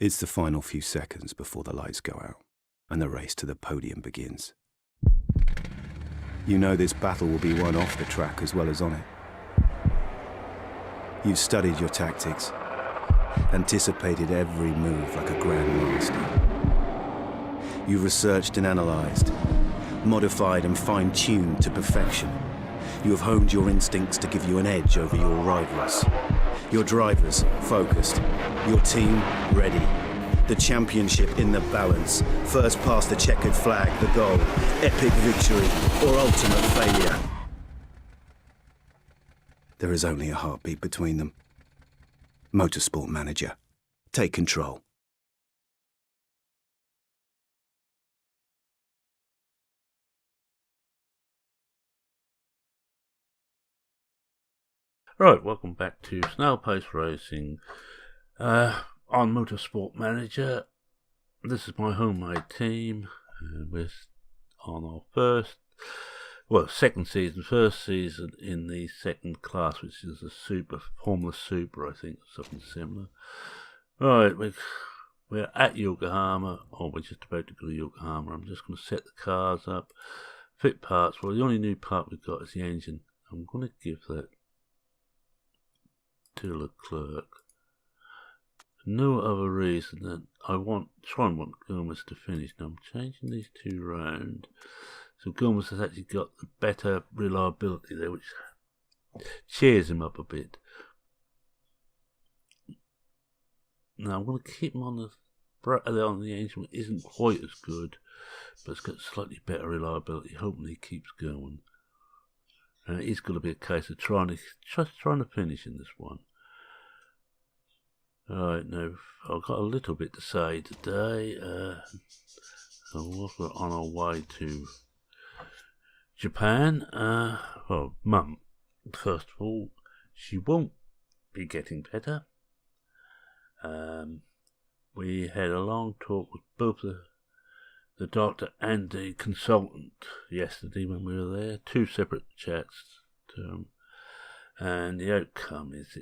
It's the final few seconds before the lights go out and the race to the podium begins. You know this battle will be won off the track as well as on it. You've studied your tactics, anticipated every move like a grandmaster. You've researched and analysed, modified and fine-tuned to perfection. You have honed your instincts to give you an edge over your rivals. Your drivers focused, your team ready. The championship in the balance. First past the checkered flag, the goal. Epic victory or ultimate failure. There is only a heartbeat between them. MotorSport Manager. Take control. Right, welcome back to Snail Pace Racing on MotorSport Manager. This is my homemade team. We're on our first season in the second class, which is a Formula Super, I think, something similar. Right, we're at Yokohama, or we're just about to go to Yokohama. I'm just going to set the cars up, fit parts. Well, the only new part we've got is the engine. I'm going to give that to Leclerc. No other reason than I want Gomez to finish. Now I'm changing these two round, so Gomez has actually got the better reliability there, which cheers him up a bit. Now I'm going to keep him on the engine, which isn't quite as good, but it's got slightly better reliability. Hoping he keeps going. And it is going to be a case of trying to finish in this one. Alright, now I've got a little bit to say today. So we're on our way to Japan. Well, Mum, first of all, she won't be getting better. We had a long talk with both the doctor and the consultant yesterday when we were there. Two separate chats to them. And the outcome is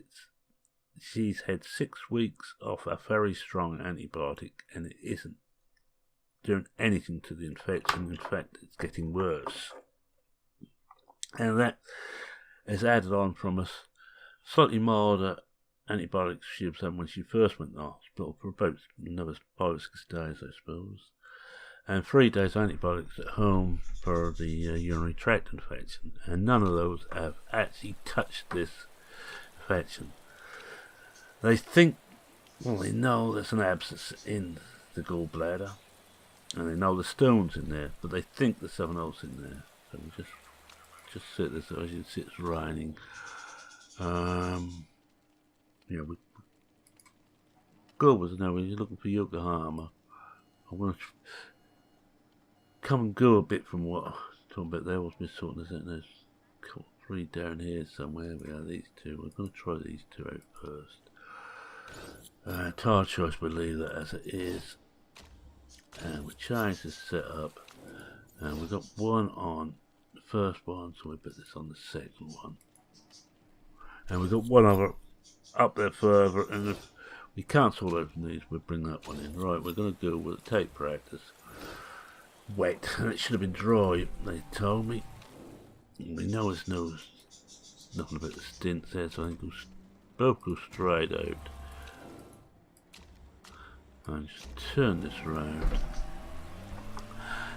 she's had 6 weeks off a very strong antibiotic and it isn't doing anything to the infection. In fact, it's getting worse. And that is added on from a slightly milder antibiotics she was having when she first went to the hospital for about another 5 or 6 days, I suppose. And 3 days antibiotics at home for the urinary tract infection. And none of those have actually touched this infection. They know there's an abscess in the gallbladder. And they know the stone's in there, but they think there's something else in there. So we just sit there, so as you can see it's raining. We go with now when you're looking for Yokohama. I'm going to come and go a bit from what I was talking about there. Was me sorting this out. There's 3 down here somewhere. We have these 2. We're going to try these 2 out first. Tire choice, we'll leave that as it is. And we change this setup. And we've got one on the first one, so we put this on the second one. And we've got one other up there further, and if we cancel those from these, we'll bring that one in. Right, we're going to go with tape practice. Wet, and it should have been dry, they told me. We know there's nothing about the stints there, so I think both go straight out. And just turn this round.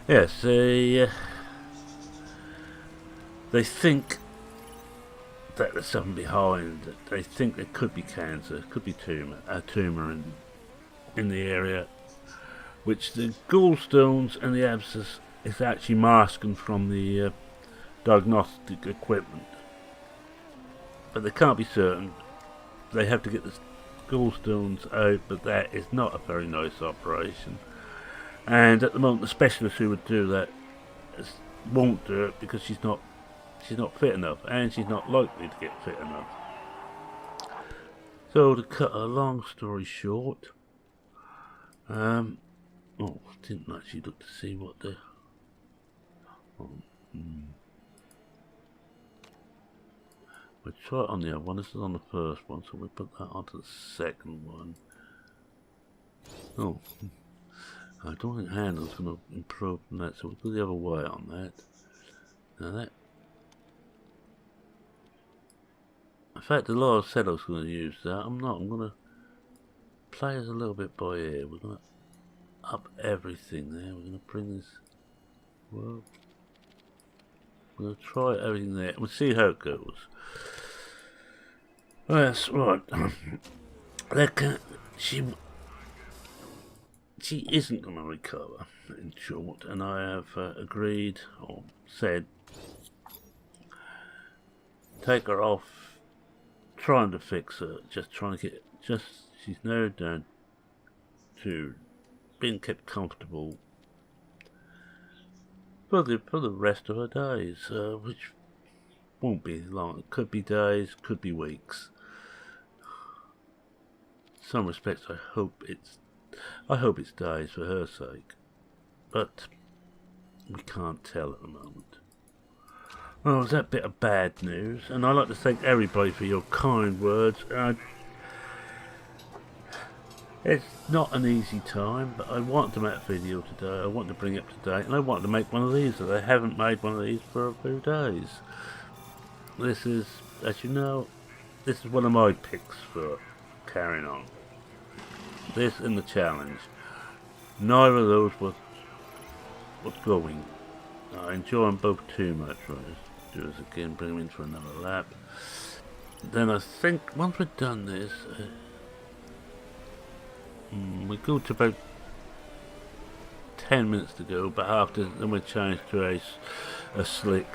Yes, they think that there's something behind it. They think there could be cancer, could be a tumour in the area, which the gallstones and the abscess is actually masking from the diagnostic equipment. But they can't be certain. They have to get the gallstones out, but that is not a very nice operation. And at the moment, the specialist who would do that won't do it because she's not fit enough, and she's not likely to get fit enough. So to cut a long story short, didn't actually look to see what the we'll try it on the other one. This is on the first one, so we put that onto the second one. Oh, I don't think handle's going to improve on that, so we'll go the other way on that. Now that... In fact, a lot of said I was going to use that. I'm not. I'm going to play us a little bit by ear. We're going to up everything there. We're going to bring this... Well, we're going to try everything there. We'll see how it goes. Yes, right. She isn't going to recover, in short, and I have agreed, or said, take her off, trying to fix her, just trying to get, she's now down to being kept comfortable for the rest of her days, which won't be long. It could be days, could be weeks. In some respects, I hope it's days for her sake, but we can't tell at the moment. Well, was that bit of bad news, and I'd like to thank everybody for your kind words. It's not an easy time, but I wanted to make a video today. I wanted to bring it up to date, and I wanted to make one of these. That I haven't made one of these for a few days. This is, as you know, this is one of my picks for carrying on. This and the challenge. Neither of those was going. I enjoy them both too much. Right, let's do this again, bring them in for another lap. Then I think once we've done this, we go to about 10 minutes to go, but after then we change to a slick.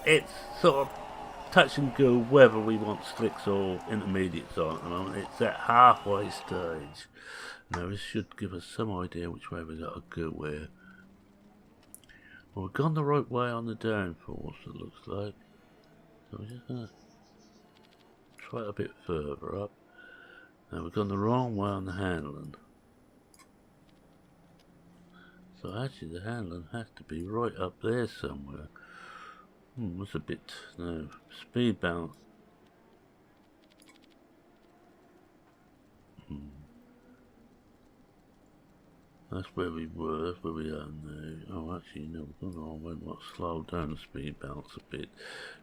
It's sort of touch and go whether we want slicks or intermediates on at the moment. It's that halfway stage. Now this should give us some idea which way we got to go where. Well, we've gone the right way on the downforce, it looks like. So we're just going to try it a bit further up. Now we've gone the wrong way on the handling. So actually the handling has to be right up there somewhere. What's a bit... no, speed balance. That's where we were, that's where we are now. Oh, actually, no, we've gone the wrong way. We'll slow down the speed balance a bit.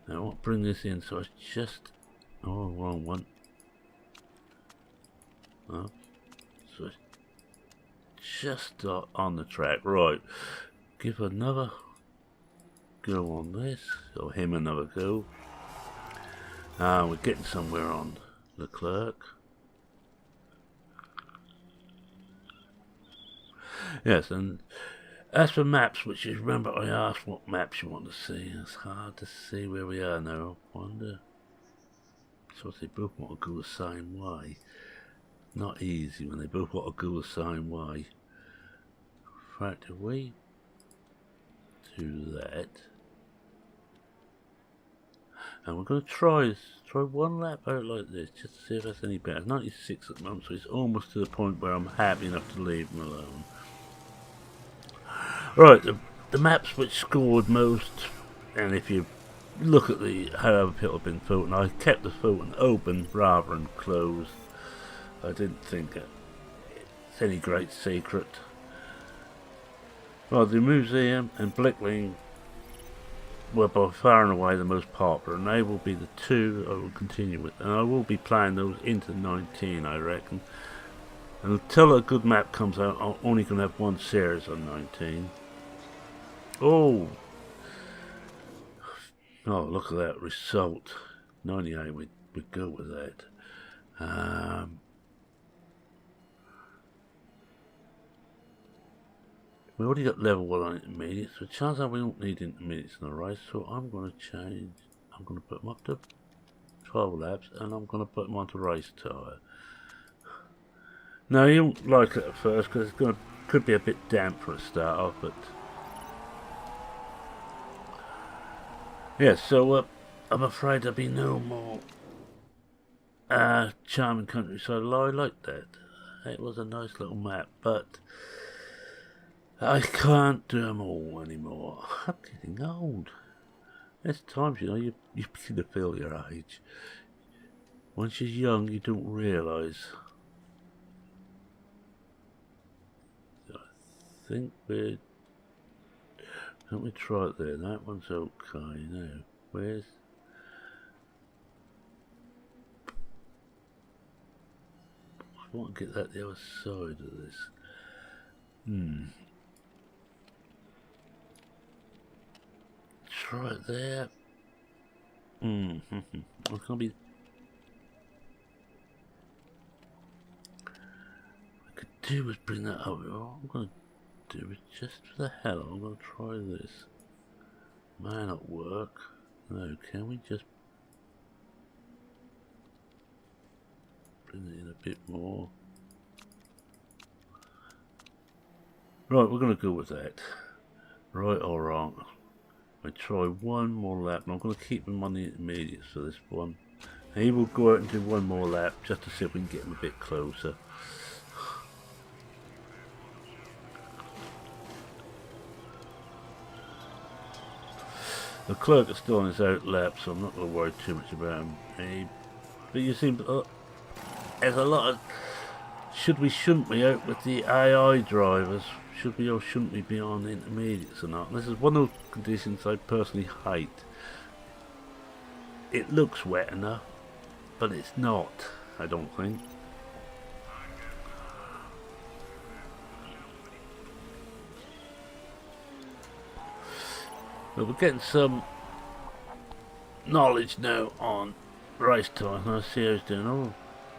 Now, I want to bring this in, so it's just... oh, wrong one. Oh, so it's just on the track. Right, give another go on this, or him another go. We're getting somewhere on Leclerc. Yes, and as for maps, which is, remember I asked what maps you want to see. It's hard to see where we are now. I wonder. So they both want to go the same way. Not easy when they both want to go the same way. In fact, if we do that, and we're going to try one lap out like this, just to see if that's any better. 96 at the moment, so it's almost to the point where I'm happy enough to leave them alone. Right, the maps which scored most, and if you look at the however people have been voting, I kept the voting open rather than closed. I didn't think it's any great secret. Well, the museum and Blickling were by far and away the most popular, and they will be the two I will continue with, and I will be playing those into 19, I reckon. And until a good map comes out, I'm only going to have one series on 19. Oh, look at that result. 98, we'd go with that. We already got level 1 on intermediates, so chances are we don't need intermediates in the race, so I'm going to change. I'm going to put them up to 12 laps, and I'm going to put them onto race tyre. Now, you won't like it at first, because it's could be a bit damp for a start off, but... yeah, so I'm afraid there'll be no more charming countryside. I like that. It was a nice little map, but I can't do them all anymore. I'm getting old. There's times, you know, you begin to feel your age. Once you're young, you don't realise think we're... Can't we try it there? That one's okay now. Where's... I want to get that the other side of this. Try it there. It's gonna be... What I could do is bring that over. All I'm gonna do is just for the hell, I'm gonna try this. May not work. No, can we just bring it in a bit more? Right, we're going to go with that. Right or wrong. I try one more lap, and I'm going to keep him on the intermediates for this one. And he will go out and do one more lap just to see if we can get him a bit closer. The clerk is still on his out lap, so I'm not going to worry too much about him. But you see, there's a lot of should we, shouldn't we out with the AI drivers. Should we or shouldn't we be on intermediates or not? And this is one of those conditions I personally hate. It looks wet enough, but it's not, I don't think. But we're getting some knowledge now on race time. I see how he's doing. Oh,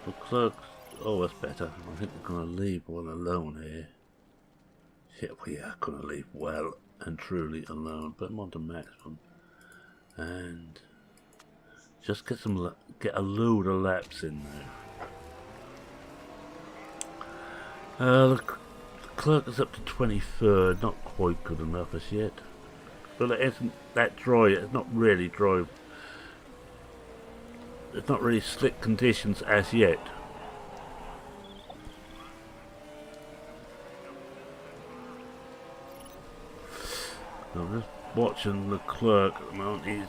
the clerks. Oh, that's better. I think we're going to leave one alone here. Yeah, we are going to leave well and truly alone. Put him on to maximum. And just get a load of laps in there. The clerk is up to 23rd. Not quite good enough as yet. But it isn't that dry. It's not really dry. It's not really slick conditions as yet. I'm just watching the clerk at the moment. He's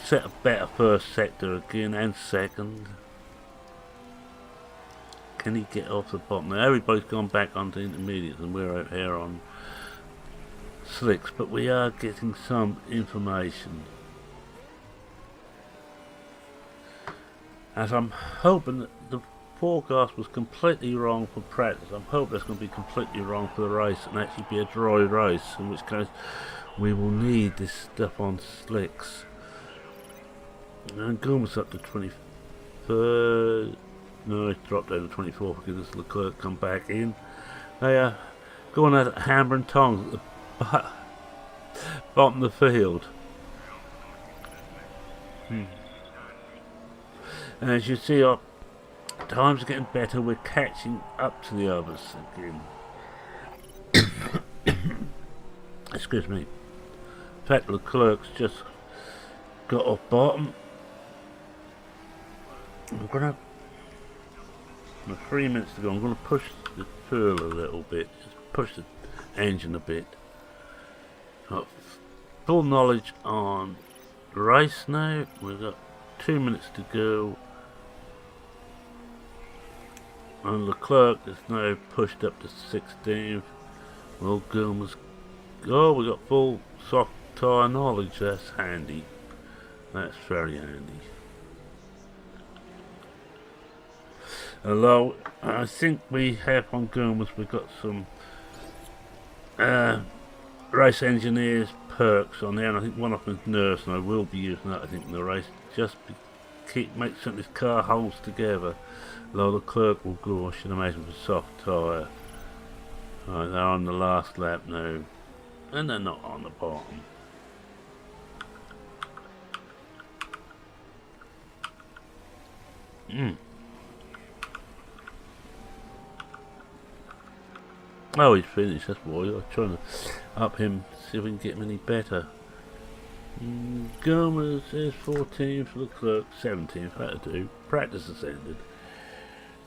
set a better first sector again and second. Can he get off the bottom? Now everybody's gone back onto intermediates and we're out here on slicks, but we are getting some information. As I'm hoping that the forecast was completely wrong for practice, I'm hoping it's going to be completely wrong for the race and actually be a dry race, in which case we will need this stuff on slicks. And Gomes up to 23rd. No, it's dropped down to 24th because Leclerc come back in. They are going at it hammer and tongs at the bottom of the field. And as you see, our times are getting better. We're catching up to the others again. Excuse me. In fact, Leclerc's just got off bottom. I'm gonna, with 3 minutes to go, I'm gonna push the fuel a little bit, just push the engine a bit. Got full knowledge on the race now. We've got 2 minutes to go. And Leclerc is now pushed up to 16th. Well, Gomes. Oh, we got full soft tyre knowledge. That's handy. That's very handy. Although I think we have on Gomes, we've got some race engineers perks on there, and I think one of them is nurse, and I will be using that I think in the race. Just make certain this car holds together. Although the clerk will go, I should imagine, with a soft tyre. Right, they're on the last lap now. And they're not on the bottom. Oh, he's finished, that's why. I'm trying to up him, see if we can get him any better. Gomes is 14th, Leclerc 17th, that'll do. Practice has ended.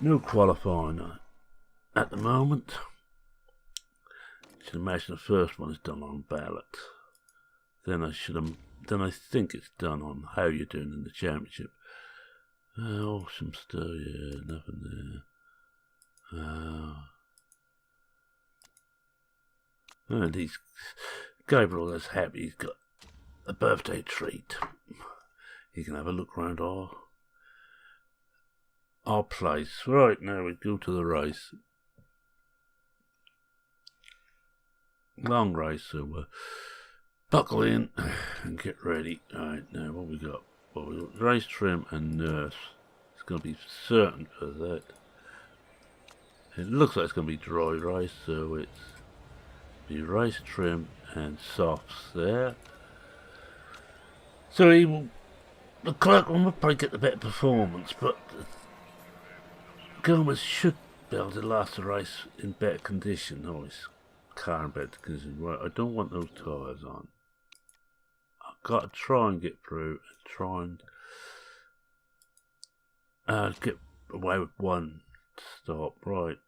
No qualifying at the moment. I should imagine the first one is done on ballot. Then I think it's done on how you're doing in the championship. Awesome stuff, yeah, nothing there. And Gabriel is happy he's got a birthday treat. He can have a look around our place. Right, now we go to the race. Long race, so buckle in and get ready. Alright, now what we got? Well, we got race trim and nurse. It's going to be certain for that. It looks like it's going to be dry race, so it's the race trim and softs there. So the clerk will probably get the better performance, but Gomez should be able to last the race in better condition. Oh, his car in better condition. Right, I don't want those tyres on. I've got to try and get through and try and get away with one stop. Right,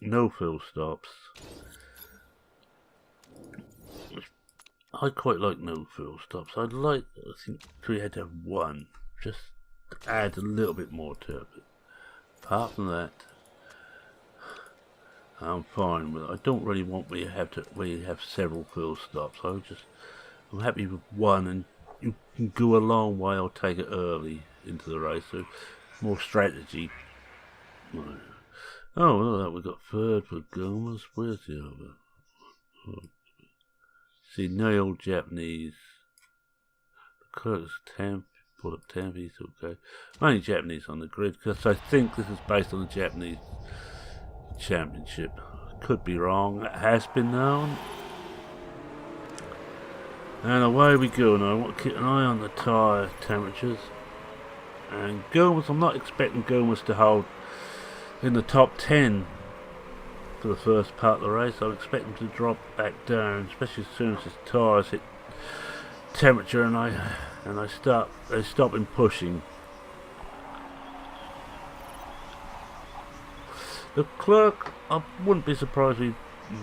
no full stops. I quite like no full stops. I think we had to have one, just to add a little bit more to it. But apart from that, I'm fine with it. I don't really want where you have several full stops. I'm happy with one, and you can go a long way or take it early into the race. So more strategy. Oh, well, we got third for Gomez. Where's the other? Oh. See, no old Japanese. The clerk's 10, pull up 10 piece, okay. Only Japanese on the grid, because I think this is based on the Japanese championship. Could be wrong, it has been known. And away we go now. I want to keep an eye on the tyre temperatures. And Gomez, I'm not expecting Gomez to hold in the top 10 for the first part of the race. I'm expecting to drop back down, especially as soon as his tyres hit temperature and they stop him pushing. The clerk, I wouldn't be surprised if we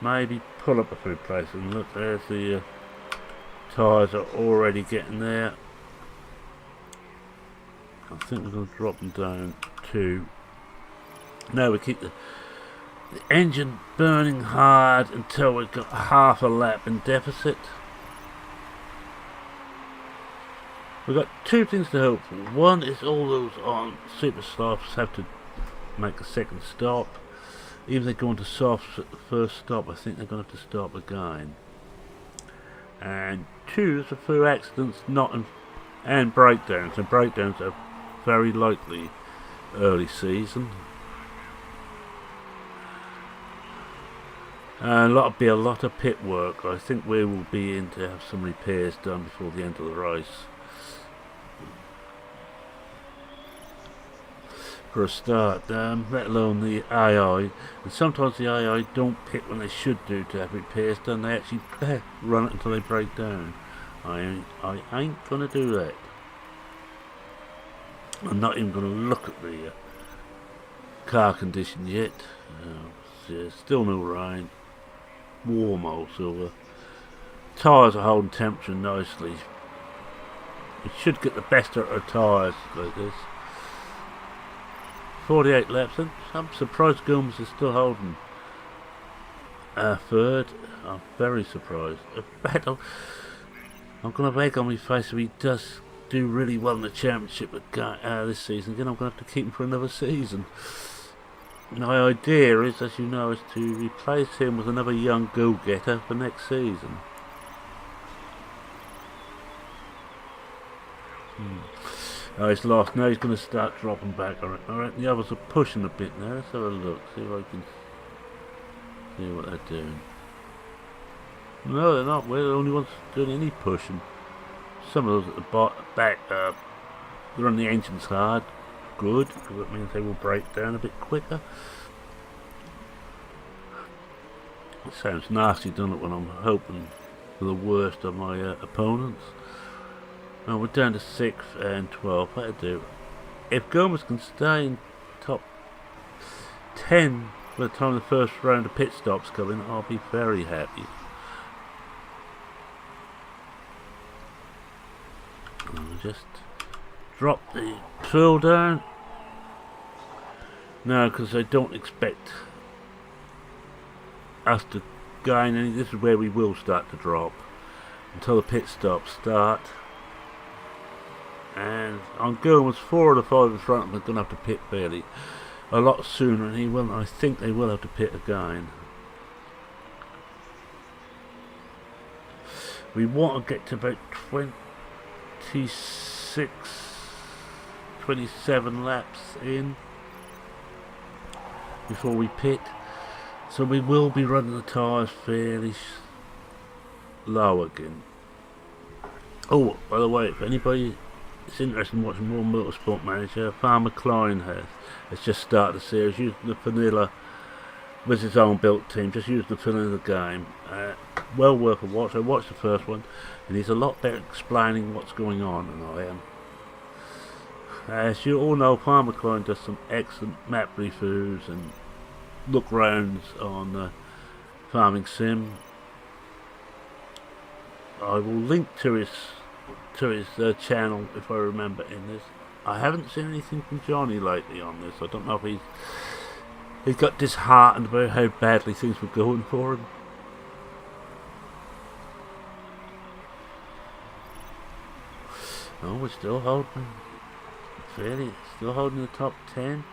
maybe pull up a few places. And look, there's the tyres are already getting there. I think we're going to drop them down to. Now we keep the engine burning hard until we've got half a lap in deficit. We've got two things to hope for. One is all those on super softs have to make a second stop. Even if they go into softs at the first stop, I think they're going to have to stop again. And two, there's a few accidents and breakdowns. And breakdowns are very likely early season. And be a lot of pit work. I think we will be in to have some repairs done before the end of the race. For a start, let alone the II. And sometimes the II don't pit when they should do to have repairs done. They actually run it until they break down. I ain't gonna do that. I'm not even gonna look at the car condition yet. Still no rain. Warm also. The tyres are holding temperature nicely. It should get the best out of tyres like this. 48 laps, and I'm surprised Gomez is still holding third. I'm very surprised. In fact, I'm going to egg on my face if he does do really well in the championship this season. Again, I'm going to have to keep him for another season. My idea is, as you know, is to replace him with another young go-getter for next season. He's lost. Now he's going to start dropping back. Alright, the others are pushing a bit now. Let's have a look. See if I can see what they're doing. No, they're not. We're the only ones doing any pushing. Some of those at the back run the engines hard. Good, because that means they will break down a bit quicker. It sounds nasty, doesn't it, when I'm hoping for the worst of my opponents. Well, we're down to 6th and 12th. That'll do. If Gomez can stay in top 10 by the time the first round of pit stops come in, I'll be very happy. I'll just drop the fuel down. No, because I don't expect us to gain any, this is where we will start to drop until the pit stops start. And I'm going with 4 of the 5 in front of them are going to have to pit fairly a lot sooner, and he will. I think they will have to pit again. We want to get to about 26, 27 laps in before we pit, so we will be running the tyres fairly low again. Oh, by the way, if anybody is interested in watching more MotorSport Manager, Farmer Klein has just started the series using the vanilla with his own built team, just using the vanilla game. Well worth a watch. I watched the first one, and he's a lot better explaining what's going on than I am. As you all know, Farmer Klein does some excellent map reviews and look rounds on Farming Sim. I will link to his channel if I remember in this. I haven't seen anything from Johnny lately on this. I don't know if he's got disheartened about how badly things were going for him. Oh, we're still holding still holding the top 10. In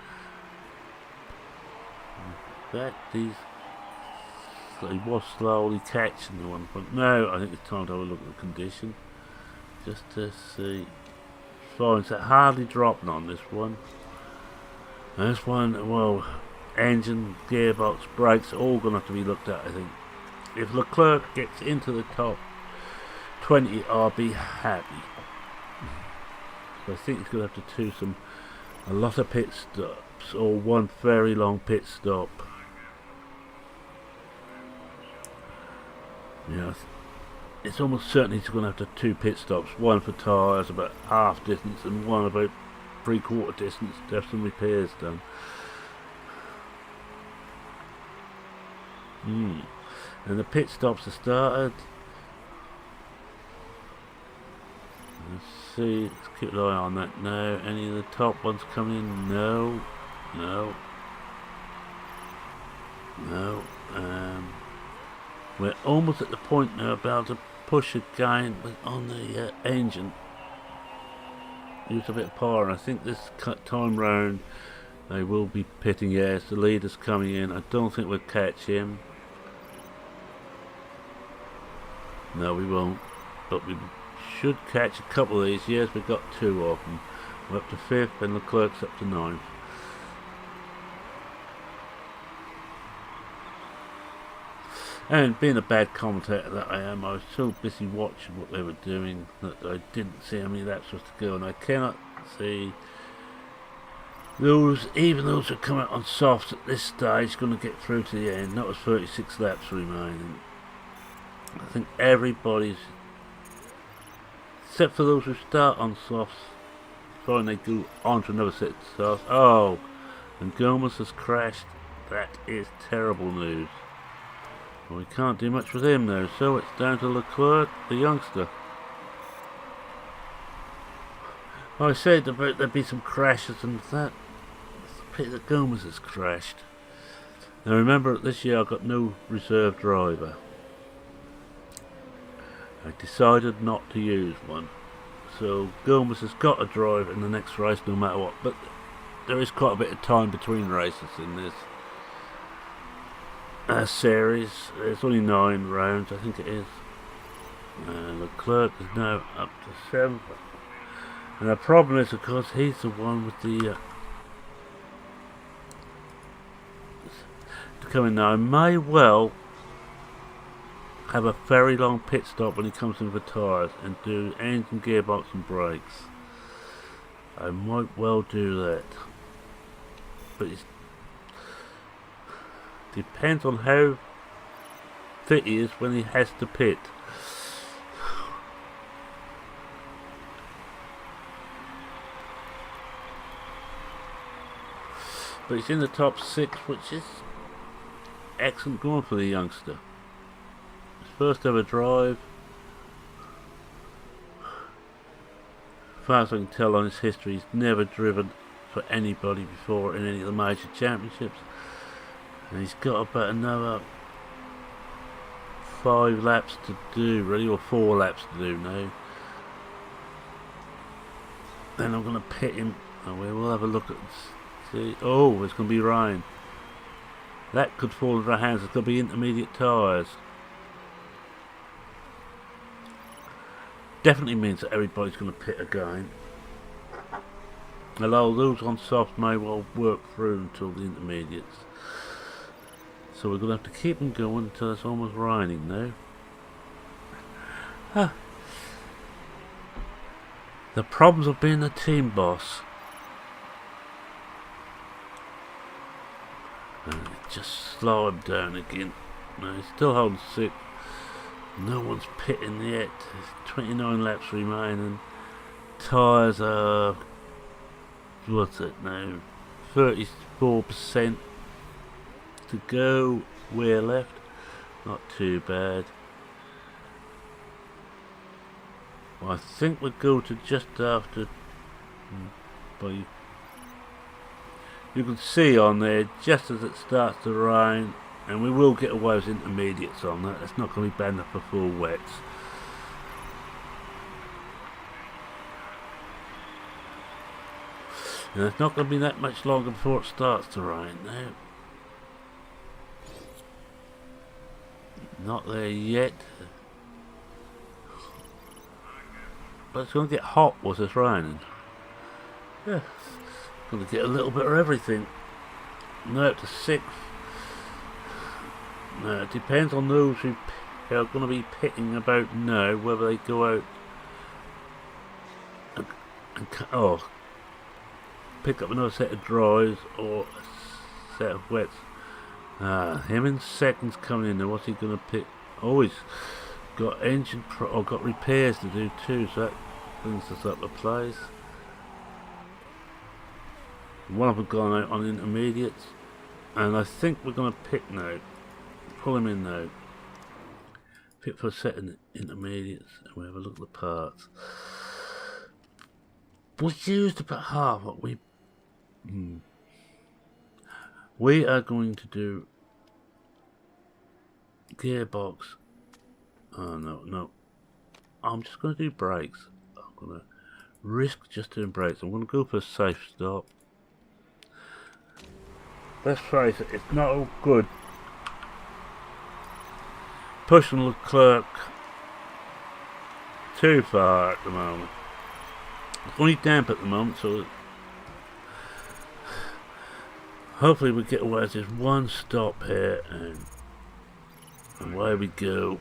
fact, he was slowly catching the one, but now I think it's time to have a look at the condition just to see. Fine, so hardly dropping on this one. This one, well, engine, gearbox, brakes, all going to have to be looked at, I think. If Leclerc gets into the top 20, I'll be happy. So I think he's going to have to do a lot of pit stops, or one very long pit stop. Yeah, it's almost certain he's going to have to 2 pit stops, one for tyres about half distance and one about 3/4 distance to have some repairs done. And the pit stops are started. Let's see, let's keep an eye on that now. Any of the top ones coming in? No. We're almost at the point now about to push again on the engine. Use a bit of power, and I think this time round they will be pitting. Yes, the leader's coming in. I don't think we'll catch him. No, we won't. But we should catch a couple of these. Yes, we've got 2 of them. We're up to 5th, and Leclerc's up to 9th. And being a bad commentator that I am, I was so busy watching what they were doing that I didn't see how many laps was to go, and I cannot see even those who come out on softs at this stage going to get through to the end. That was 36 laps remaining. I think everybody's, except for those who start on softs, fine, they go on to another set of softs. Oh, and Gomez has crashed. That is terrible news. Well, we can't do much with him now, so it's down to Leclerc, the youngster. I said about there'd be some crashes, and that it's a pity that Gomez has crashed. Now remember, this year I got no reserve driver. I decided not to use one, so Gomez has got to drive in the next race no matter what. But there is quite a bit of time between races in this series. It's only 9 rounds, I think it is. Leclerc is now up to 7th, and the problem is, of course, he's the one with the coming now. I may well have a very long pit stop when he comes in for tyres and do engine, gearbox and brakes. I might well do that, but it depends on how fit he is when he has to pit. But he's in the top 6, which is excellent going for the youngster. His first ever drive. As far as I can tell on his history, he's never driven for anybody before in any of the major championships. And he's got about another 5 laps to do, really, or 4 laps to do now. Then I'm going to pit him, and we'll have a look at, see, oh, it's going to be rain. That could fall into our hands. It's going to be intermediate tyres. Definitely means that everybody's going to pit again. Although those on soft may well work through until the intermediates. So we're going to have to keep them going until it's almost raining now. Huh. The problems of being a team boss. Just slow him down again. No, he's still holding 6. No one's pitting yet. There's 29 laps remaining. Tyres are, what's it now? 34% to go. We're left. Not too bad. Well, I think we'll go to just after. But you can see on there, just as it starts to rain, and we will get away with intermediates on that. It's not going to be bad enough for full wets. And it's not going to be that much longer before it starts to rain now. Not there yet. But it's going to get hot whilst it's raining. Yeah. It's going to get a little bit of everything. Now up to 6. Now it depends on those who are going to be pitting about now, whether they go out and pick up another set of dries or a set of wets. Him in seconds coming in there. What's he going to pick? Oh, he's got got repairs to do too, so that brings us up a place. One of them gone out on intermediates, and I think we're going to pick now. Pull him in now. Pick for a set of intermediates, and we have a look at the parts. We used about half what we. We are going to do gearbox. Oh no. I'm just going to do brakes. I'm going to risk just doing brakes. I'm going to go for a safe stop. Let's face it, it's not all good pushing Leclerc too far at the moment. It's only damp at the moment, so hopefully we get away with just one stop here, and away we go.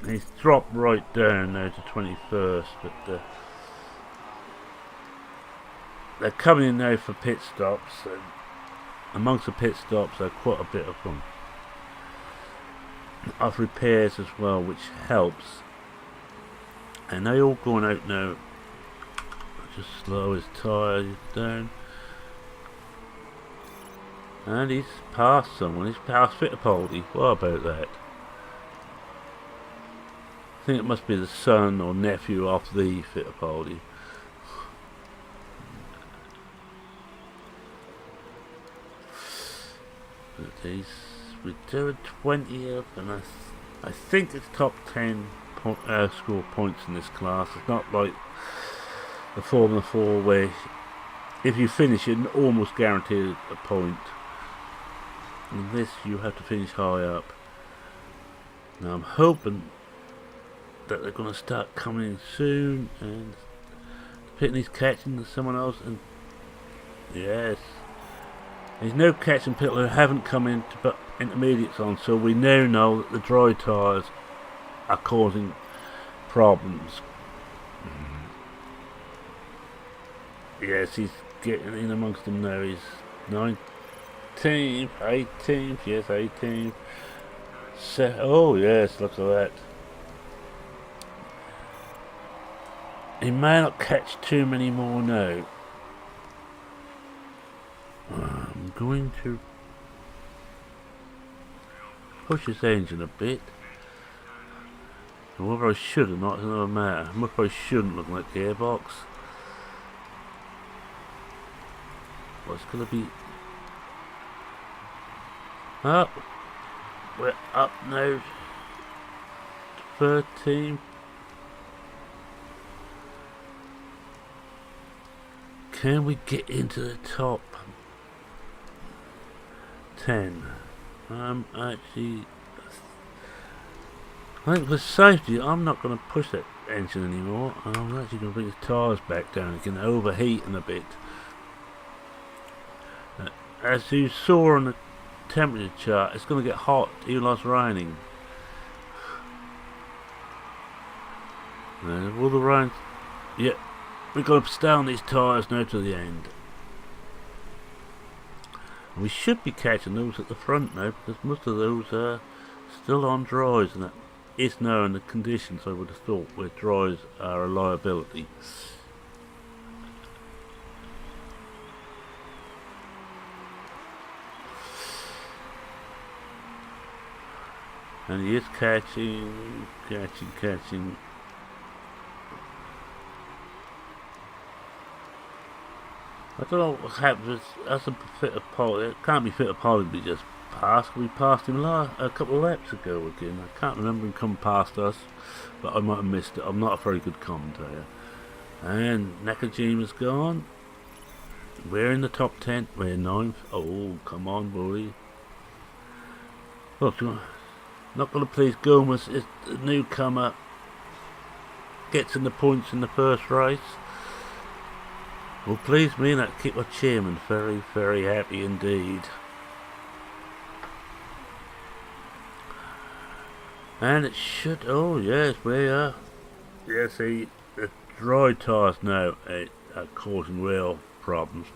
He's dropped right down now to 21st, but they're coming in now for pit stops, and amongst the pit stops there are quite a bit of them. Of repairs as well, which helps. And they all going out now. Just slow his tyres down. And he's passed someone. He's passed Fittipaldi. What about that? I think it must be the son or nephew of the Fittipaldi. But we're doing 20th, and I think it's top 10 score points in this class. It's not like the Formula 4 where if you finish you're almost guaranteed a point. In this you have to finish high up. Now I'm hoping that they're going to start coming in soon, and Pitney's catching someone else, and yes, there's no catching people who haven't come in to put intermediates on, so we now know that the dry tyres are causing problems. Yes, he's getting in amongst them now. He's 19th, 18th, yes, 18th. Oh yes, look at that. He may not catch too many more now. I'm going to push his engine a bit. And whether I should or not, it doesn't matter. Maybe I shouldn't look like gearbox. What's going to be up? we're up now to 13. Can we get into the top 10? Actually, I think for safety, I'm not going to push that engine anymore. I'm actually going to bring the tyres back down again, overheating a bit. As you saw on the temperature chart, it's going to get hot even while it's raining. Will the rain? Yeah, we've got to stay on these tyres now to the end. We should be catching those at the front now, because most of those are still on dries, and that is now in the conditions I would have thought where dries are a liability. And he is catching. I don't know what happens. That's a fit of Polly. It can't be fit of Polly, but just passed. We passed him a couple of laps ago again. I can't remember him coming past us, but I might have missed it. I'm not a very good commentator. And Nakajima's gone. We're in the top 10. We're 9th. Oh, come on, boy. Look, not going to please Gomez. Is the newcomer. Gets in the points in the first race. Will please me, and that keep our chairman very, very happy indeed. And it should, oh yes, we are. Yeah, see, the dry tyres now are causing real problems.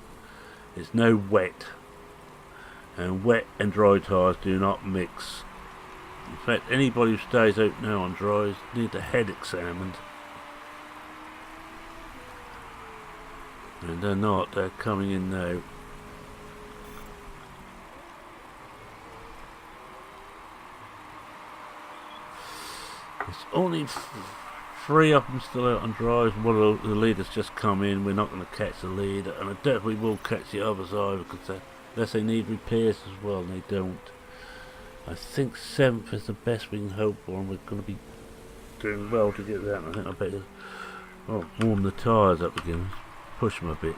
It's now wet. And wet and dry tyres do not mix. In fact, anybody who stays out now on dries need the head examined. And they're not, they're coming in now. It's only 3 of them still out on dries. One of the leaders just come in. We're not going to catch the leader, and I definitely will catch the others either, because unless they need repairs as well, and they don't. I think 7th is the best we can hope for, and we're going to be doing well to get that. I think I better warm the tyres up again. Push them a bit.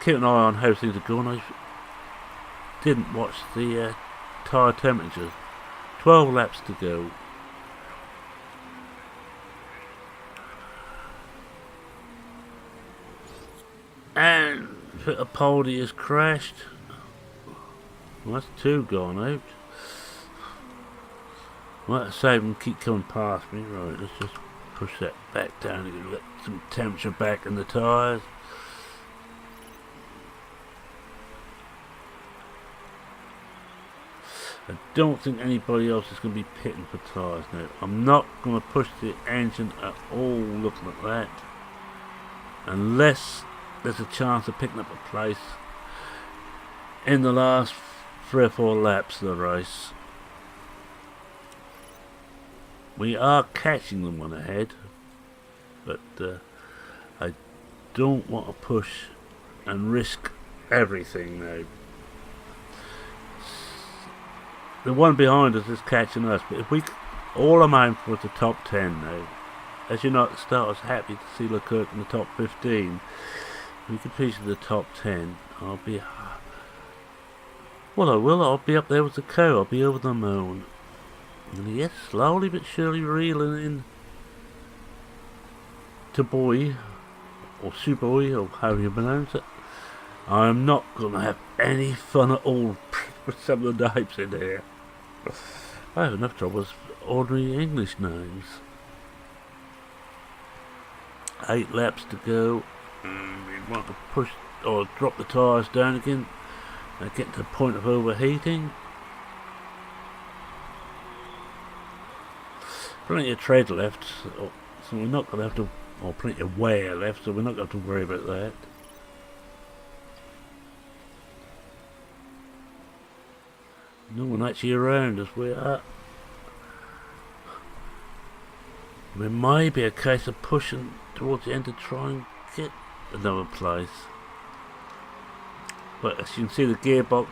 Keep an eye on how things are going. I didn't watch the tyre temperatures. 12 laps to go. And Fittipaldi has crashed. Well, that's 2 gone out. Might save them keep coming past me. Right, let's just push that back down and get some temperature back in the tyres. I don't think anybody else is going to be pitting for tyres now. I'm not going to push the engine at all looking at that, unless there's a chance of picking up a place in the last 3 or 4 laps of the race. We are catching them on ahead, but I don't want to push and risk everything now. The one behind us is catching us, but if we all I'm aiming for is the top 10 now. As you know at the start, I was happy to see Leclerc in the top 15. If we could finish in the top 10, I'll be... Well, I will. I'll be up there with the cow. I'll be over the moon. And yes, slowly but surely reeling in to boy, or Suboy, or however you pronounce it. I'm not going to have any fun at all with some of the names in here. I have enough trouble with ordinary English names. 8 laps to go. We want to push or drop the tyres down again and get to the point of overheating. Plenty of tread left, so we're not going to have to, or plenty of wear left, so we're not going to have to worry about that. No one actually around us. We are. There may be a case of pushing towards the end to try and get another place. But as you can see, the gearbox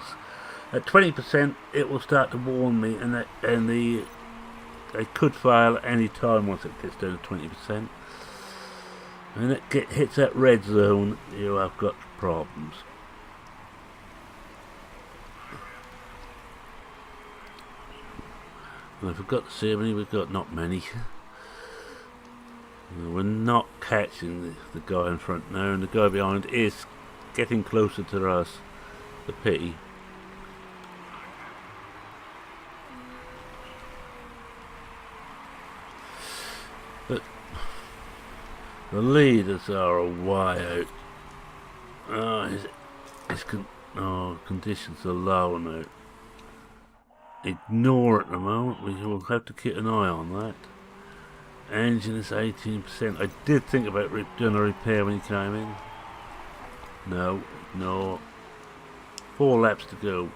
At 20%, it will start to warn me, and they could fail at any time once it gets down to 20%. And it hits that red zone, you have got problems. And I forgot to say how many we've got. Not many. We're not catching the guy in front now, and the guy behind is getting closer to us. The pity. But the leaders are a way out. Conditions are low now. Ignore at the moment. We will have to keep an eye on that. Engine is 18%. I did think about doing a repair when he came in. No, ignore. 4 laps to go.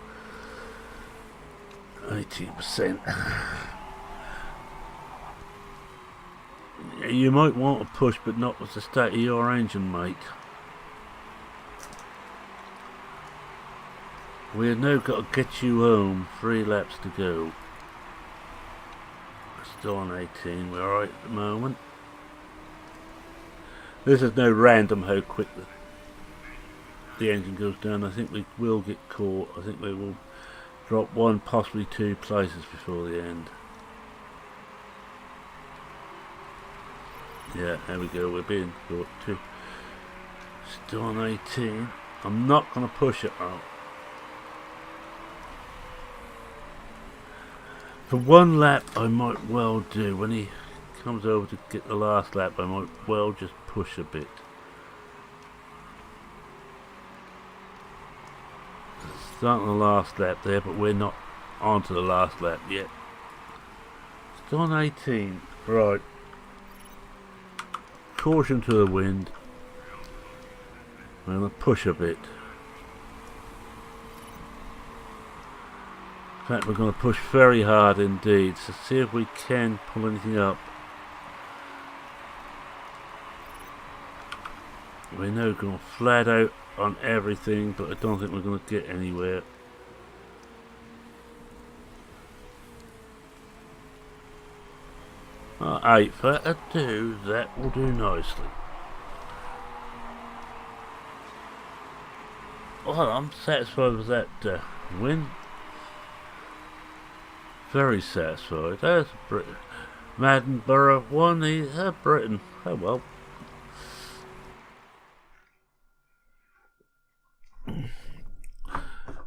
18%. You might want to push, but not with the state of your engine, mate. We have now got to get you home. 3 laps to go. Still on 18. We're alright at the moment. This is no random how quick the engine goes down. I think we will get caught. I think we will drop 1, possibly 2 places before the end. Yeah, there we go. We're being caught too. Still on 18. I'm not going to push it out. For 1 lap, I might well do. When he comes over to get the last lap, I might well just push a bit. Starting the last lap there, but we're not onto the last lap yet. Still on 18. Right. Caution to the wind. I'm going to push a bit. In fact, we're going to push very hard indeed, so see if we can pull anything up. We're now going flat out on everything, but I don't think we're going to get anywhere. Alright, for a do, that will do nicely. Well, I'm satisfied with that win. Very satisfied. There's Britain. Maddenborough won Britain. Oh well.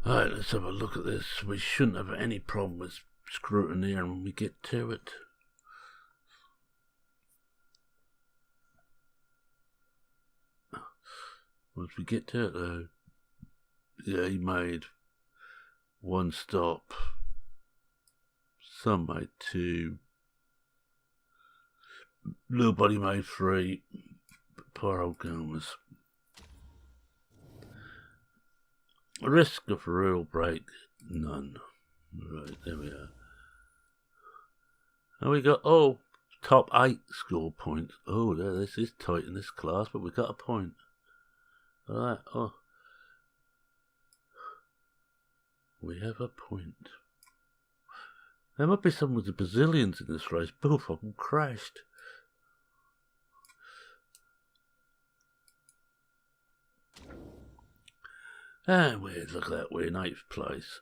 Alright, let's have a look at this. We shouldn't have any problem with scrutiny when we get to it. Once we get to it though, yeah, he made 1 stop. Some made 2. Nobody made 3. But poor old Gomez. Risk of a real break, none. Right, there we are. And we got, top 8 score points. Oh, this is tight in this class, but we got a point. Alright, we have a point. There might be some with the Brazilians in this race. Both of them crashed. And look at that, we're in 8th place.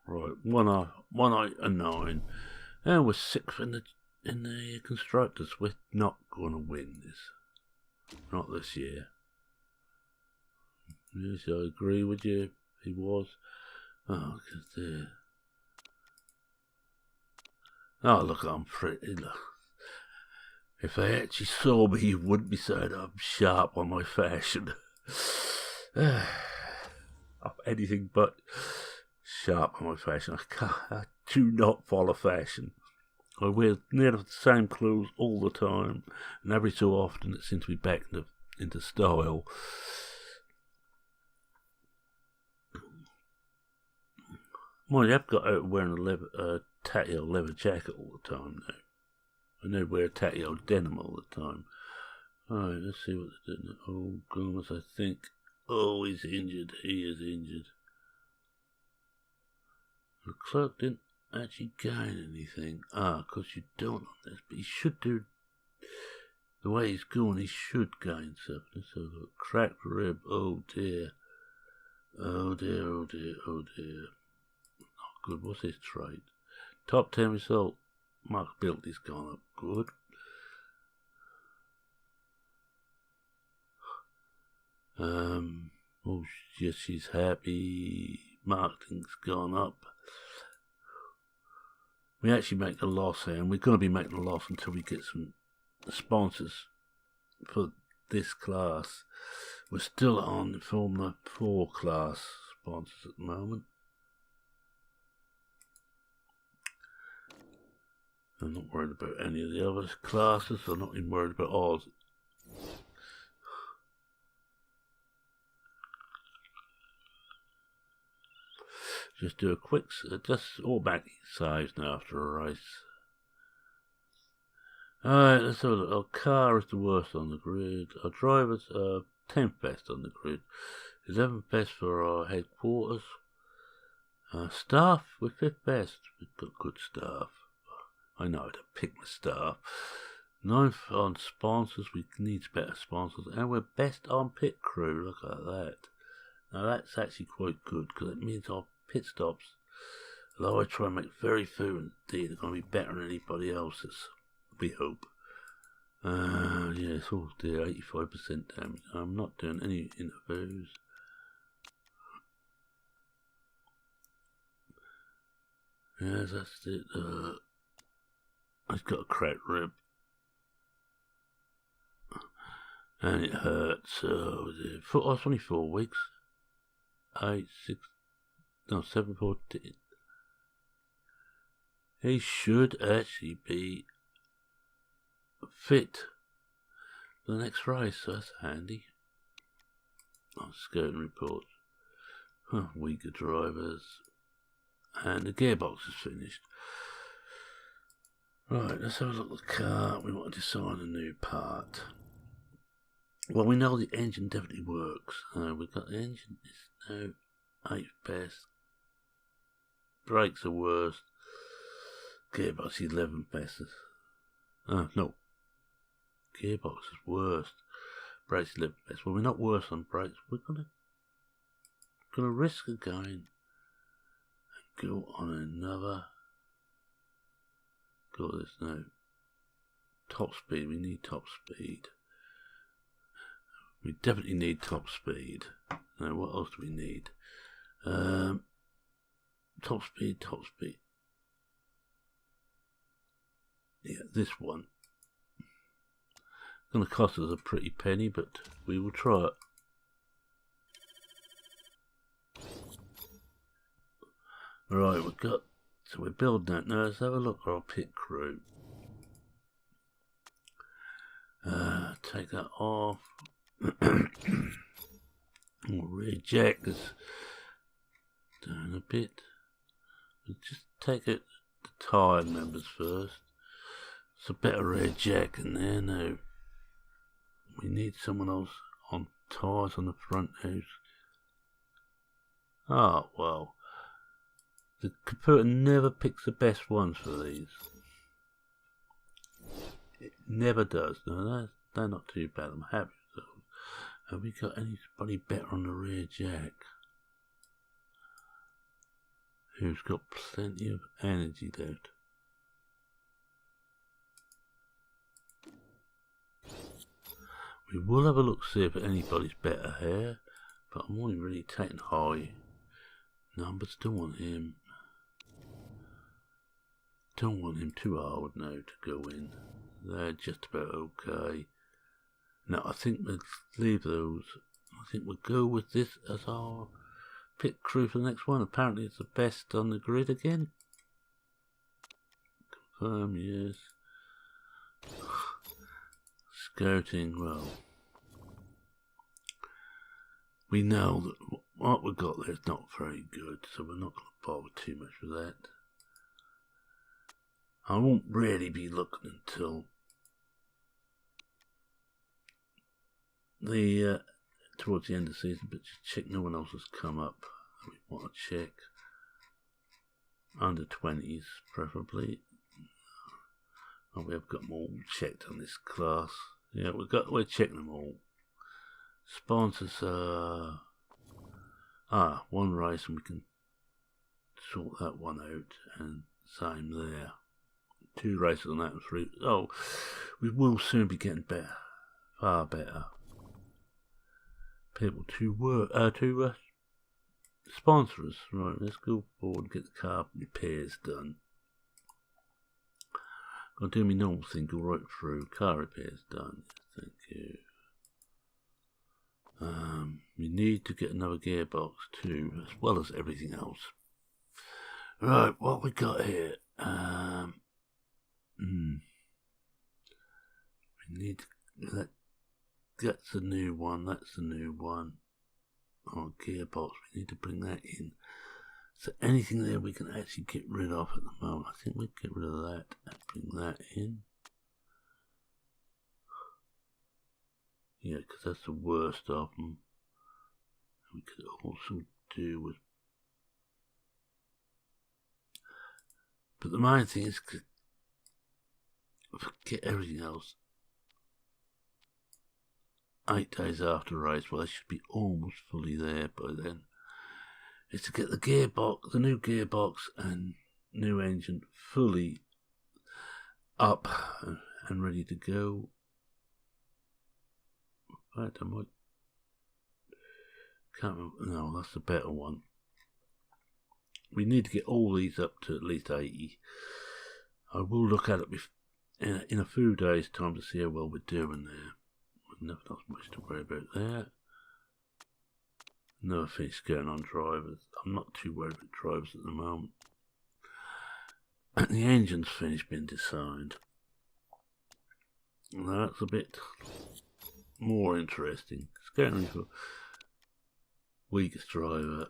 Right, 1 and 9. And we're 6th in the constructors. We're not going to win this. Not this year. Yes, I agree with you. He was. Oh, because there. Oh, look, I'm pretty. Look. If they actually saw me, you wouldn't be saying I'm sharp on my fashion. I'm anything but sharp on my fashion. I do not follow fashion. I wear nearly the same clothes all the time, and every so often it seems to be back into style. Well, you have got out wearing a tatty leather jacket all the time now. I know wear tatty denim all the time. Alright, let's see what they're doing. Oh, Gomez, I think. Oh, he's injured. He is injured. The clerk didn't actually gain anything. Because you don't on this, but he should do. The way he's going, he should gain something. So look, cracked rib. Oh dear. Oh dear. Oh dear. Oh dear. Not good. What's his trade? Top 10 result. Markability's gone up. Good. Oh yes, she's happy. Marketing's gone up. We actually make a loss here, and we're going to be making a loss until we get some sponsors for this class. We're still on the Formula 4 class sponsors at the moment. I'm not worried about any of the other classes. I'm not even worried about ours. Just do a quick, just automatic saves now after a race. Alright, let's have a look. Our car is the worst on the grid. Our drivers are 10th best on the grid. 11th best for our headquarters. Staff, we're 5th best. We've got good staff. I know how to pick my staff. 9th on sponsors. We need better sponsors. And we're best on pit crew. Look at that. Now that's actually quite good because it means our pit stops, although I try and make very few, indeed, are going to be better than anybody else's, we hope. Yes, oh dear, 85% damage. I'm not doing any interviews. Yes, that's it. I've got a cracked rib. And it hurts. Oh dear. It's only 4 weeks. 7, 14. He should actually be fit for the next race, so that's handy. Scouting report. Weaker drivers. And the gearbox is finished. Right, let's have a look at the car. We want to design a new part. Well, we know the engine definitely works. We've got the engine. It's now 8th best. Brakes are worst. Gearbox is 11th best. No. Gearbox is worst. Brakes 11th best. Well, we're not worse on brakes. We're gonna risk again and go on another. Got this now. Top speed. We need top speed. We definitely need top speed. Now, what else do we need? Top speed. Yeah, this one. It's going to cost us a pretty penny, but we will try it. Right, so we're building that now. Let's have a look at our pit crew. Take that off. Rear jack is down a bit. We'll just take it the tyre members first. It's a better rear jack in there now. We need someone else on tyres on the front house. Well. The computer never picks the best ones for these. It never does. No, they're not too bad. I'm happy with those. Have we got anybody better on the rear jack? Who's got plenty of energy left? We will have a look, see if anybody's better here. But I'm only really taking high numbers. Don't want him. Don't want him too hard now to go in. They're just about okay. Now I think we'll leave those. I think we'll go with this as our pit crew for the next one. Apparently it's the best on the grid again. Confirm, yes. Scouting, well. We know that what we've got there is not very good, so we're not going to bother too much with that. I won't really be looking until the towards the end of the season, but just check no one else has come up. We want to check. under 20s preferably. Oh, we have got them all checked on this class. Yeah, we're checking them all. Sponsors one race, and we can sort that one out, and same there. 2 races on that and 3. Oh, we will soon be getting better, far better. People to work to sponsor us. Right, let's go forward and get the car repairs done. I'll do my normal thing, go right through. Car repairs done. Thank you. We need to get another gearbox too, as well as everything else. Right, what we got here? We need to, that's the new one. That's the new one. Oh, gearbox. We need to bring that in. So anything there we can actually get rid of at the moment. I think we get rid of that and bring that in. Yeah, because that's the worst of them. We could also do with... But the main thing is, forget everything else. 8 days after race, well, I should be almost fully there by then. Is to get the gearbox, the new gearbox and new engine fully up and ready to go. In fact, I might... Can't remember. No, that's the better one. We need to get all these up to at least 80. I will look at it in a few days' time to see how well we're doing there. Nothing else much to worry about there. Another thing's going on drivers. I'm not too worried about drivers at the moment. And the engine's finished being designed. Now that's a bit more interesting. It's going for weakest driver.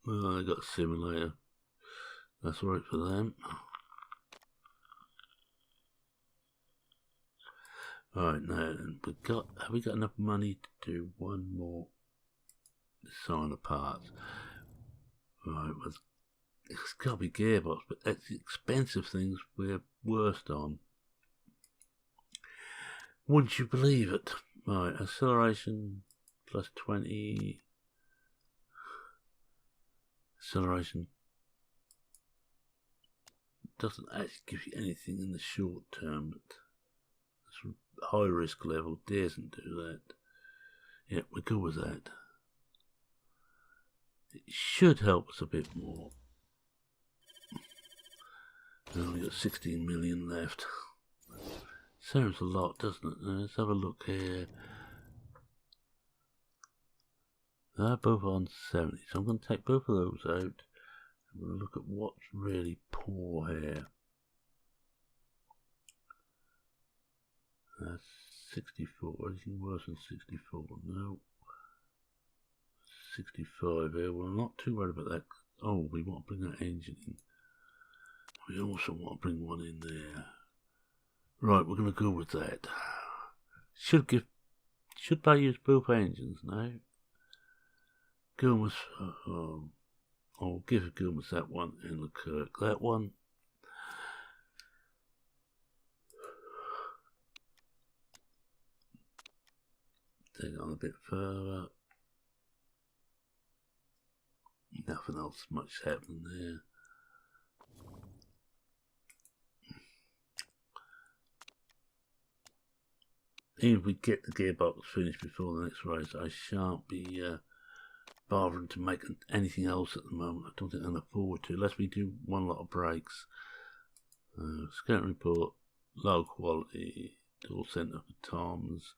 Well, they got a simulator. That's right for them. Right, now then, have we got enough money to do one more designer parts? Right, well, it's got to be gearbox, but that's the expensive things we're worst on. Wouldn't you believe it? Right, acceleration plus 20. Acceleration doesn't actually give you anything in the short term, but that's high risk level, doesn't do that. Yeah, we go with that. It should help us a bit more. We've only got 16 million left. Sounds a lot, doesn't it? Let's have a look here. They're both on 70, so I'm going to take both of those out. I'm going to look at what's really poor here. That's 64. Anything worse than 64? No. 65 here. Well, I'm not too worried about that. Oh, we want to bring that engine in. We also want to bring one in there. Right, we're going to go with that. Should I use both engines now? Gilmas, I'll give Gilmas that one and Leclerc that one. Take it on a bit further. Nothing else much happening there. Even if we get the gearbox finished before the next race, I shan't be bothering to make anything else at the moment. I don't think I can afford to, unless we do one lot of breaks. Scout report, low quality, dual centre for Toms,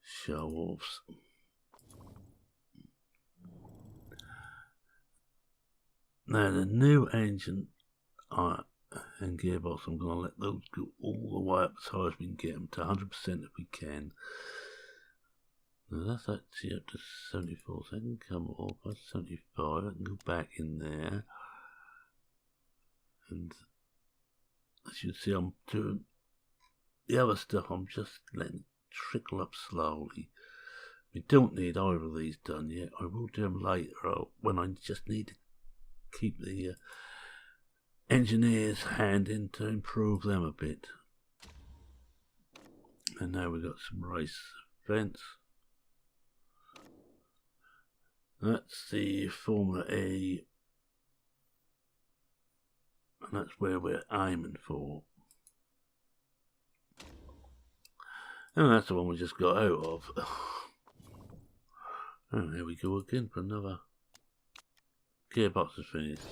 show-offs. Now the new engine and gearbox, I'm going to let those go all the way up as high as we can get them to 100% if we can. Now that's actually up to 74, so I can come off at 75, I can go back in there. And as you can see, I'm doing the other stuff, I'm just letting it trickle up slowly. We don't need either of these done yet. I will do them later when I just need to keep the engineer's hand in to improve them a bit. And now we've got some race events. That's the Formula E. And that's where we're aiming for. And that's the one we just got out of. And there we go again for another. Gearbox is finished.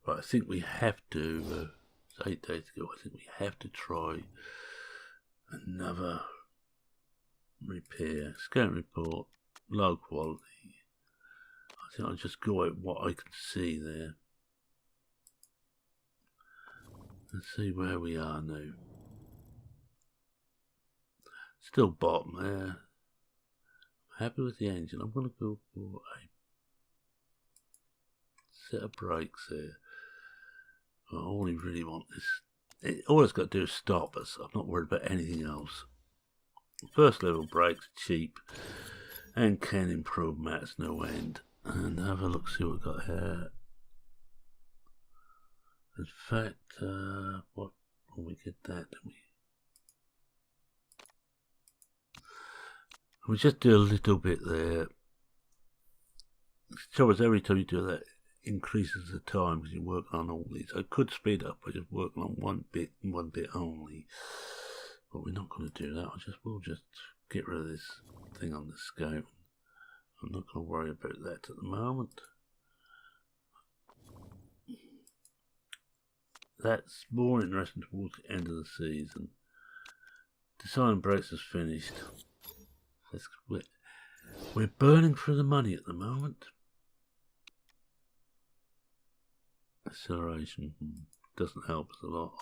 Right, I think we have to, it's 8 days ago, I think we have to try another repair. Scan report, low quality. I think I'll just go out what I can see there. Let's see where we are now. Still bottom there. Happy with the engine. I'm going to go for a set of brakes there. I only really want this. All it's got to do is stop us. I'm not worried about anything else. First level brakes, cheap, and can improve matters no end. And have a look, see what we've got here. In fact, what when we get that, we just do a little bit there. The trouble is, every time you do that, increases the time because you're working on all these. I could speed up by just working on one bit and one bit only, but we're not going to do that. We'll just get rid of this thing on the scope. I'm not going to worry about that at the moment. That's more interesting towards the end of the season. Design brakes is finished. We're burning through the money at the moment. Acceleration doesn't help us a lot.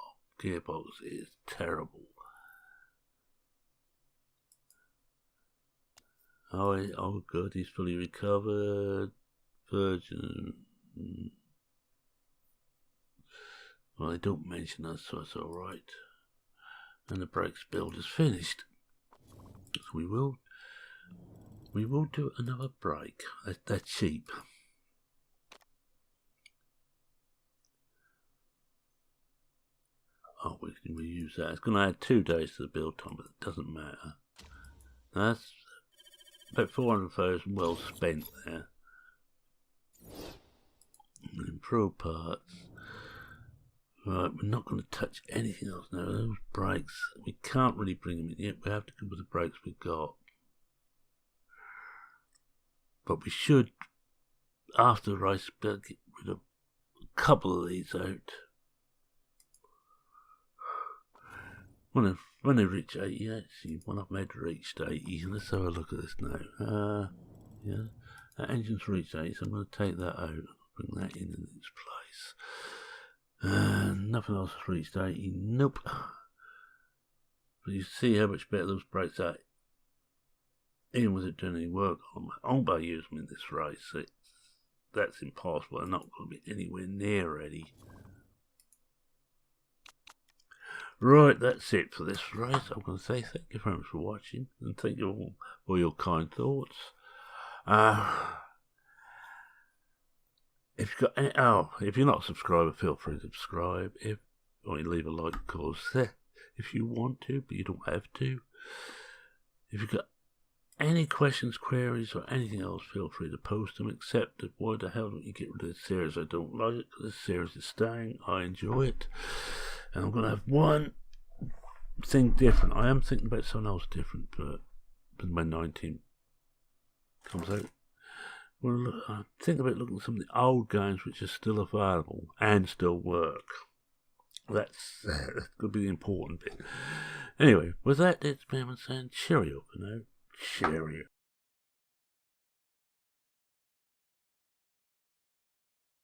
Gearbox is terrible. Oh good, he's fully recovered. Virgin. Well, they don't mention us, so it's alright. And the brakes build is finished. So we will do another brake. They're cheap. Oh, we use that. It's going to add 2 days to the build time, but it doesn't matter. That's about 400,000 well spent there. Improve parts. Right, we're not going to touch anything else now. Those brakes, we can't really bring them in yet. We have to go with the brakes we've got. But we should, after the race, be able to get rid of a couple of these out. When they reach 80, actually, when I've made it reached 80, let's have a look at this now. Yeah, that engine's reached 80, so I'm going to take that out and bring that in its place. Nothing else has reached 80. Nope. But you see how much better those brakes are, even with it doing any work on them. I won't use them in this race. That's impossible. They're not going to be anywhere near ready. Right, that's it for this race. I'm going to say thank you very much for watching, and thank you all for your kind thoughts. If you've got any, if you're not a subscriber, feel free to subscribe. Or you leave a like, of course, if you want to, but you don't have to. If you've got any questions, queries, or anything else, feel free to post them. Except that why the hell don't you get rid of this series? I don't like it, because this series is staying. I enjoy it. And I'm going to have one thing different. I am thinking about something else different, but when 19 comes out, I think about looking at some of the old games which are still available and still work. That's going to be the important bit. Anyway, with that, it's me saying cheerio for now. Cheerio.